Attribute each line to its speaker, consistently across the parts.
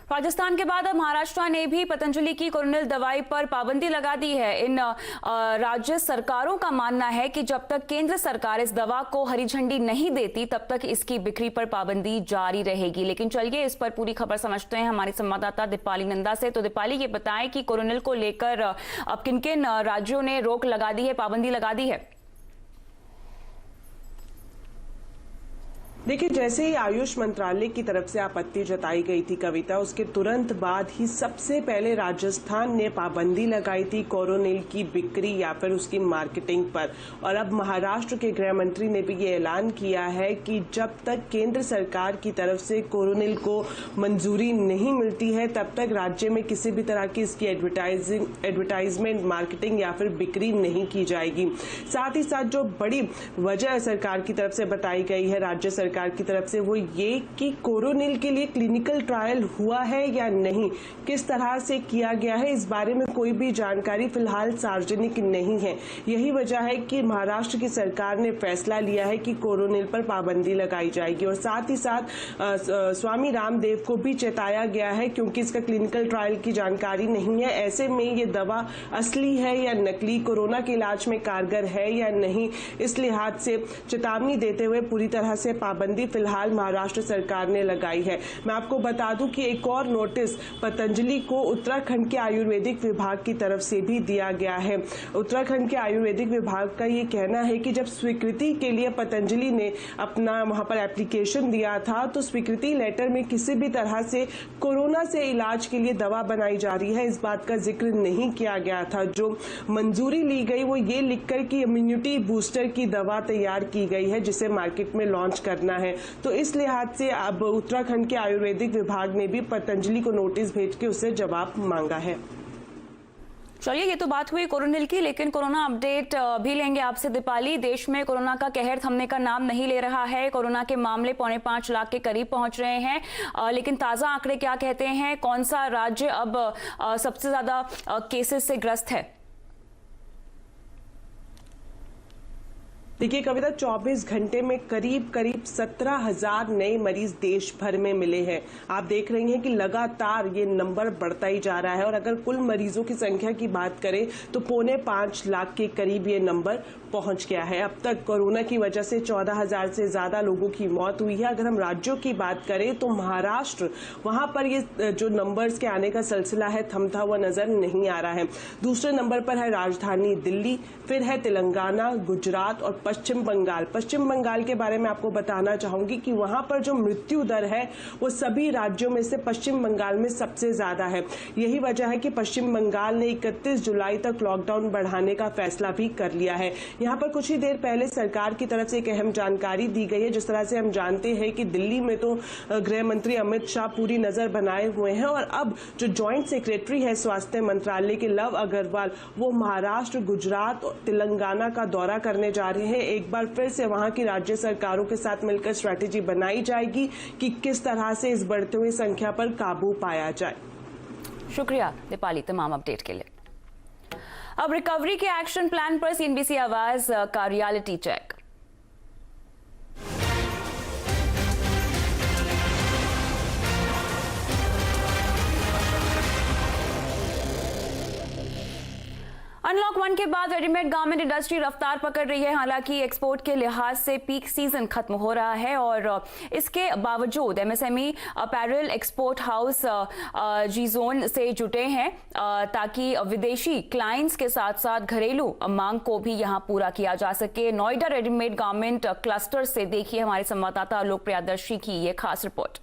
Speaker 1: राजस्थान के बाद अब महाराष्ट्र ने भी पतंजलि की कोरोनिल दवाई पर पाबंदी लगा दी है। इन राज्य सरकारों का मानना है कि जब तक केंद्र सरकार इस दवा को हरी झंडी नहीं देती तब तक इसकी बिक्री पर पाबंदी जारी रहेगी। लेकिन चलिए इस पर पूरी खबर समझते हैं हमारी संवाददाता दीपाली नंदा से। तो दीपाली, ये बताएं कि कोरोनिल को लेकर अब किन किन राज्यों ने रोक लगा दी है, पाबंदी लगा दी है?
Speaker 2: देखिए, जैसे ही आयुष मंत्रालय की तरफ से आपत्ति जताई गई थी कविता, उसके तुरंत बाद ही सबसे पहले राजस्थान ने पाबंदी लगाई थी कोरोनिल की बिक्री या फिर उसकी मार्केटिंग पर। और अब महाराष्ट्र के गृह मंत्री ने भी ये ऐलान किया है कि जब तक केंद्र सरकार की तरफ से कोरोनिल को मंजूरी नहीं मिलती है तब तक राज्य में किसी भी तरह की इसकी एडवर्टाइजमेंट, मार्केटिंग या फिर बिक्री नहीं की जाएगी। साथ ही साथ जो बड़ी वजह सरकार की तरफ से बताई गई है, राज्य सरकार की तरफ से, वो ये कि कोरोनिल के लिए क्लिनिकल ट्रायल हुआ है या नहीं, किस तरह से किया गया है, इस बारे में कोई भी जानकारी फिलहाल सार्वजनिक नहीं है। यही वजह है कि महाराष्ट्र की सरकार ने फैसला लिया है कि कोरोनिल पर पाबंदी लगाई जाएगी। और साथ ही साथ स्वामी रामदेव को भी चेताया गया है क्योंकि इसका क्लिनिकल ट्रायल की जानकारी नहीं है। ऐसे में ये दवा असली है या नकली, कोरोना के इलाज में कारगर है या नहीं, इस लिहाज से चेतावनी देते हुए पूरी तरह से पाबंदी फिलहाल महाराष्ट्र सरकार ने लगाई है। मैं आपको बता दूं कि एक और नोटिस पतंजलि को उत्तराखंड के आयुर्वेदिक विभाग की तरफ से भी दिया गया है। उत्तराखंड के आयुर्वेदिक विभाग का ये कहना है कि जब स्वीकृति के लिए पतंजलि ने अपना वहां पर एप्लीकेशन दिया था तो स्वीकृति लेटर में किसी भी तरह से कोरोना से इलाज के लिए दवा बनाई जा रही है, इस बात का जिक्र नहीं किया गया था। जो मंजूरी ली गई वो ये लिखकर कि इम्यूनिटी बूस्टर की दवा तैयार की गई है जिसे मार्केट में लॉन्च करना है। तो इस लिहाज से अब उत्तराखंड के आयुर्वेदिक विभाग ने भी पतंजलि को नोटिस भेज के उससे जवाब मांगा है।
Speaker 1: चलिए, ये तो बात हुई कोरोनिल की, लेकिन कोरोना अपडेट भी लेंगे आपसे दीपाली। देश में कोरोना का कहर थमने का नाम नहीं ले रहा है। कोरोना के मामले 5.25 लाख के करीब पहुंच रहे हैं, लेकिन ताजा आंकड़े क्या कहते हैं? कौन सा राज्य अब सबसे ज्यादा केसेस से ग्रस्त है?
Speaker 2: देखिए कविता, 24 घंटे में करीब 17,000 नए मरीज देश भर में मिले हैं। आप देख रही हैं कि लगातार ये नंबर बढ़ता ही जा रहा है और अगर कुल मरीजों की संख्या की बात करें तो 4.25 लाख के करीब ये नंबर पहुंच गया है। अब तक कोरोना की वजह से 14,000 से ज्यादा लोगों की मौत हुई है। अगर हम राज्यों की बात करें तो महाराष्ट्र, वहां पर ये जो नंबर्स के आने का सिलसिला है थमता हुआ नजर नहीं आ रहा है। दूसरे नंबर पर है राजधानी दिल्ली, फिर है तेलंगाना, गुजरात और पश्चिम बंगाल। पश्चिम बंगाल के बारे में आपको बताना चाहूंगी कि वहां पर जो मृत्यु दर है वो सभी राज्यों में से पश्चिम बंगाल में सबसे ज्यादा है। यही वजह है कि पश्चिम बंगाल ने 31 जुलाई तक लॉकडाउन बढ़ाने का फैसला भी कर लिया है। यहां पर कुछ ही देर पहले सरकार की तरफ से एक अहम जानकारी दी गई है। जिस तरह से हम जानते हैं कि दिल्ली में तो गृह मंत्री अमित शाह पूरी नजर बनाए हुए हैं और अब जो ज्वाइंट सेक्रेटरी है स्वास्थ्य मंत्रालय के, लव अग्रवाल, वो महाराष्ट्र, गुजरात और तेलंगाना का दौरा करने जा रहे हैं। एक बार फिर से वहां की राज्य सरकारों के साथ मिलकर स्ट्रैटेजी बनाई जाएगी कि किस तरह से इस बढ़ते हुए संख्या पर काबू पाया जाए।
Speaker 1: शुक्रिया दीपाली तमाम अपडेट के लिए। अब रिकवरी के एक्शन प्लान पर सीएनबीसी आवाज का रियलिटी चेक। अनलॉक 1 के बाद रेडीमेड गारमेंट इंडस्ट्री रफ्तार पकड़ रही है। हालांकि एक्सपोर्ट के लिहाज से पीक सीजन खत्म हो रहा है और इसके बावजूद एमएसएमई अपैरल एक्सपोर्ट हाउस जी जोन से जुटे हैं ताकि विदेशी क्लाइंट्स के साथ साथ घरेलू मांग को भी यहां पूरा किया जा सके। नोएडा रेडीमेड गारमेंट क्लस्टर से देखिए हमारे संवाददाता आलोक प्रियदर्शी की ये खास रिपोर्ट।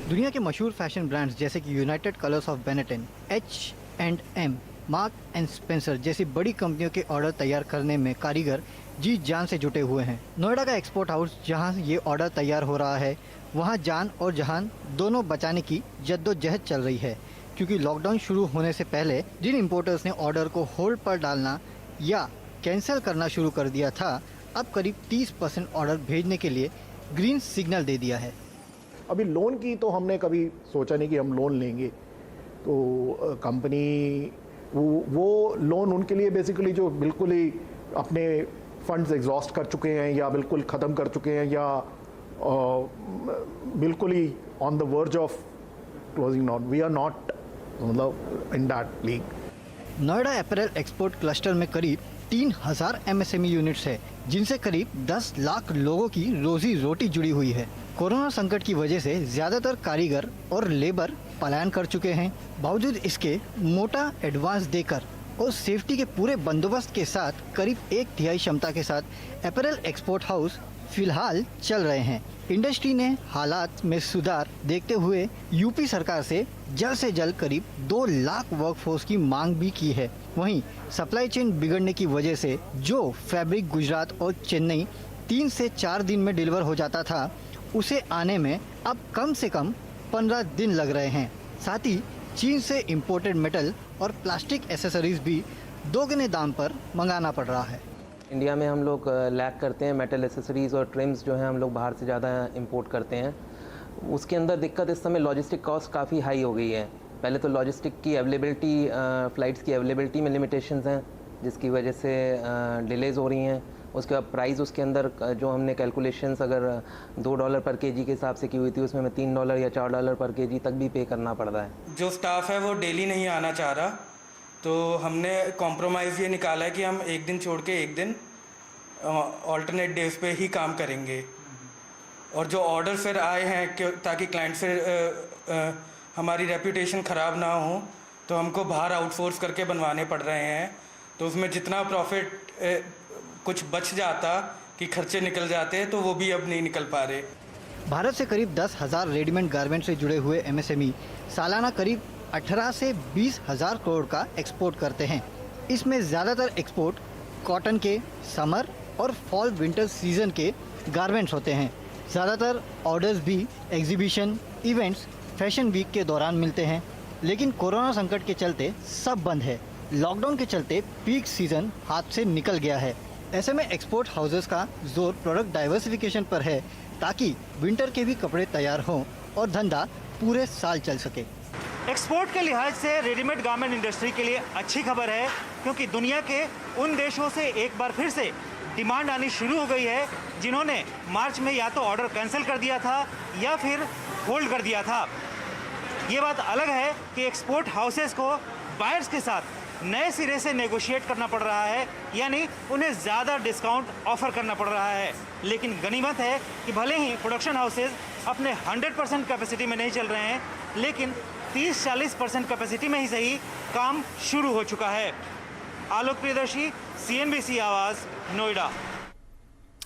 Speaker 3: दुनिया के मशहूर फैशन ब्रांड्स जैसे कि United colours of Benetton, H&M, mark and Spencer जैसी बड़ी कंपनियों के ऑर्डर तैयार करने में कारीगर जी जान से जुटे हुए हैं। नोएडा का एक्सपोर्ट हाउस जहां ये ऑर्डर तैयार हो रहा है वहां जान और जहान दोनों बचाने की जद्दोजहद चल रही है, क्योंकि लॉकडाउन शुरू होने से पहले जिन इंपोर्टर्स ने ऑर्डर को होल्ड पर डालना या कैंसिल करना शुरू कर दिया था, अब करीब 30% ऑर्डर भेजने के लिए ग्रीन सिग्नल दे दिया है।
Speaker 4: अभी लोन की तो हमने कभी सोचा नहीं कि हम लोन लेंगे, तो कंपनी वो लोन उनके लिए बेसिकली जो बिल्कुल ही अपने फंड्स एग्जॉस्ट कर चुके हैं या बिल्कुल ख़त्म कर चुके हैं या बिल्कुल ही on the verge of closing down. We are not मतलब in that league.
Speaker 3: Noida apparel export cluster में करीब 3000 एमएसएमई यूनिट्स है, जिनसे करीब 10 लाख लोगों की रोजी रोटी जुड़ी हुई है. कोरोना संकट की वजह से ज्यादातर कारीगर और लेबर पलायन कर चुके हैं. बावजूद इसके मोटा एडवांस देकर और सेफ्टी के पूरे बंदोबस्त के साथ करीब 1/3 क्षमता के साथ अपैरल एक्सपोर्ट हाउस फिलहाल चल रहे हैं. इंडस्ट्री ने हालात में सुधार देखते हुए यूपी सरकार से जल्द करीब 2 लाख वर्कफोर्स की मांग भी की है. वहीं सप्लाई चेन बिगड़ने की वजह से जो फैब्रिक गुजरात और चेन्नई 3 से 4 दिन में डिलीवर हो जाता था, उसे आने में अब कम से कम 15 दिन लग रहे हैं. साथ ही चीन से इंपोर्टेड मेटल और प्लास्टिक एसेसरीज भी दोगुने दाम पर मंगाना पड़ रहा है.
Speaker 5: इंडिया में हम लोग लैक करते हैं मेटल एसेसरीज़ और ट्रिम्स जो हैं हम लोग बाहर से ज़्यादा इंपोर्ट करते हैं. उसके अंदर दिक्कत इस समय लॉजिस्टिक कॉस्ट काफ़ी हाई हो गई है. पहले तो लॉजिस्टिक की अवेलेबिलिटी, फ़्लाइट्स की अवेलेबिलिटी में लिमिटेशंस हैं, जिसकी वजह से डिलेज़ हो रही हैं. उसके बाद प्राइस, उसके अंदर जो हमने कैलकुलेशंस अगर $2 पर केजी के हिसाब से की हुई थी, उसमें हमें $3 या $4 पर केजी तक भी पे करना पड़ रहा है.
Speaker 6: जो स्टाफ है वो डेली नहीं आना चाह रहा, तो हमने कॉम्प्रोमाइज़ ये निकाला है कि हम एक दिन छोड़ के एक दिन ऑल्टरनेट डेज पे ही काम करेंगे. और जो ऑर्डर फिर आए हैं ताकि क्लाइंट से हमारी रेपुटेशन ख़राब ना हो, तो हमको बाहर आउटसोर्स करके बनवाने पड़ रहे हैं. तो उसमें जितना प्रॉफिट कुछ बच जाता कि खर्चे निकल जाते, तो वो भी अब नहीं निकल पा रहे.
Speaker 3: भारत से करीब 10,000 रेडीमेड गारमेंट से जुड़े हुए एमएसएमई सालाना करीब 18 से 20 हजार करोड़ का एक्सपोर्ट करते हैं. इसमें ज़्यादातर एक्सपोर्ट कॉटन के समर और फॉल विंटर सीजन के गारमेंट्स होते हैं. ज़्यादातर ऑर्डर्स भी एग्जीबिशन, इवेंट्स, फैशन वीक के दौरान मिलते हैं. लेकिन कोरोना संकट के चलते सब बंद है. लॉकडाउन के चलते पीक सीजन हाथ से निकल गया है. ऐसे में एक्सपोर्ट हाउसेस का जोर प्रोडक्ट डाइवर्सिफिकेशन पर है, ताकि विंटर के भी कपड़े तैयार हों और धंधा पूरे साल चल सके.
Speaker 7: एक्सपोर्ट के लिहाज से रेडीमेड गारमेंट इंडस्ट्री के लिए अच्छी खबर है, क्योंकि दुनिया के उन देशों से एक बार फिर से डिमांड आनी शुरू हो गई है जिन्होंने मार्च में या तो ऑर्डर कैंसिल कर दिया था या फिर होल्ड कर दिया था. ये बात अलग है कि एक्सपोर्ट हाउसेस को बायर्स के साथ नए सिरे से नेगोशिएट करना पड़ रहा है, यानी उन्हें ज़्यादा डिस्काउंट ऑफर करना पड़ रहा है. लेकिन गनीमत है कि भले ही प्रोडक्शन हाउसेस अपने 100% कैपेसिटी में नहीं चल रहे हैं, लेकिन 30-40% कैपेसिटी में ही सही काम शुरू हो चुका है. आलोक प्रियदर्शी, CNBC आवाज़, नोएडा.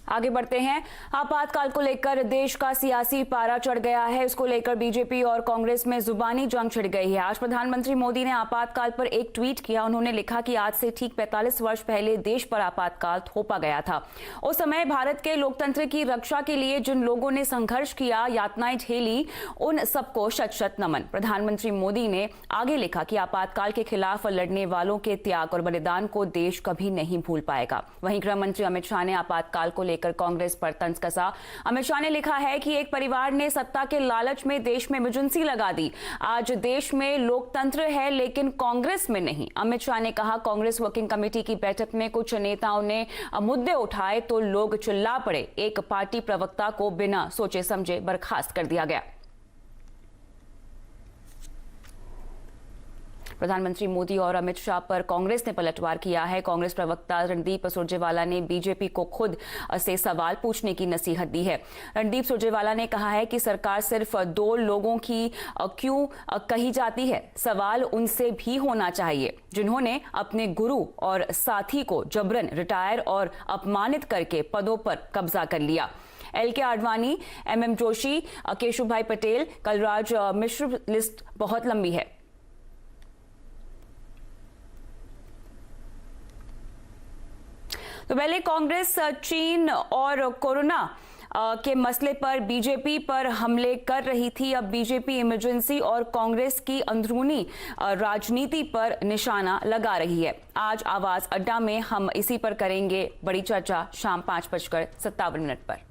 Speaker 1: आगे बढ़ते हैं. आपातकाल को लेकर देश का सियासी पारा चढ़ गया है. इसको लेकर बीजेपी और कांग्रेस में जुबानी जंग छिड़ गई है. आज प्रधानमंत्री मोदी ने आपातकाल पर एक ट्वीट किया. उन्होंने लिखा कि आज से ठीक 45 वर्ष पहले देश पर आपातकाल थोपा गया था. उस समय भारत के लोकतंत्र की रक्षा के लिए जिन लोगों ने संघर्ष किया, यातनाएं झेली, उन सबको शत शत नमन. प्रधानमंत्री मोदी ने आगे लिखा कि आपातकाल के खिलाफ लड़ने वालों के त्याग और बलिदान को देश कभी नहीं भूल पाएगा. वहीं गृह मंत्री अमित शाह ने आपातकाल को लेकर कांग्रेस पर तंज कसा. अमित शाह ने लिखा है कि एक परिवार ने सत्ता के लालच में देश में इमरजेंसी लगा दी. आज देश में लोकतंत्र है, लेकिन कांग्रेस में नहीं. अमित शाह ने कहा, कांग्रेस वर्किंग कमेटी की बैठक में कुछ नेताओं ने मुद्दे उठाए तो लोग चिल्ला पड़े. एक पार्टी प्रवक्ता को बिना सोचे समझे बर्खास्त कर दिया गया. प्रधानमंत्री मोदी और अमित शाह पर कांग्रेस ने पलटवार किया है. कांग्रेस प्रवक्ता रणदीप सुरजेवाला ने बीजेपी को खुद से सवाल पूछने की नसीहत दी है. रणदीप सुरजेवाला ने कहा है कि सरकार सिर्फ 2 लोगों की क्यों कही जाती है. सवाल उनसे भी होना चाहिए जिन्होंने अपने गुरु और साथी को जबरन रिटायर और अपमानित करके पदों पर कब्जा कर लिया. LK Advani, MM Joshi, Keshubhai Patel, Kalraj Mishra, list बहुत लंबी है. तो पहले कांग्रेस चीन और कोरोना के मसले पर बीजेपी पर हमले कर रही थी. अब बीजेपी इमरजेंसी और कांग्रेस की अंदरूनी राजनीति पर निशाना लगा रही है. आज आवाज अड्डा में हम इसी पर करेंगे बड़ी चर्चा शाम 5:57 पर.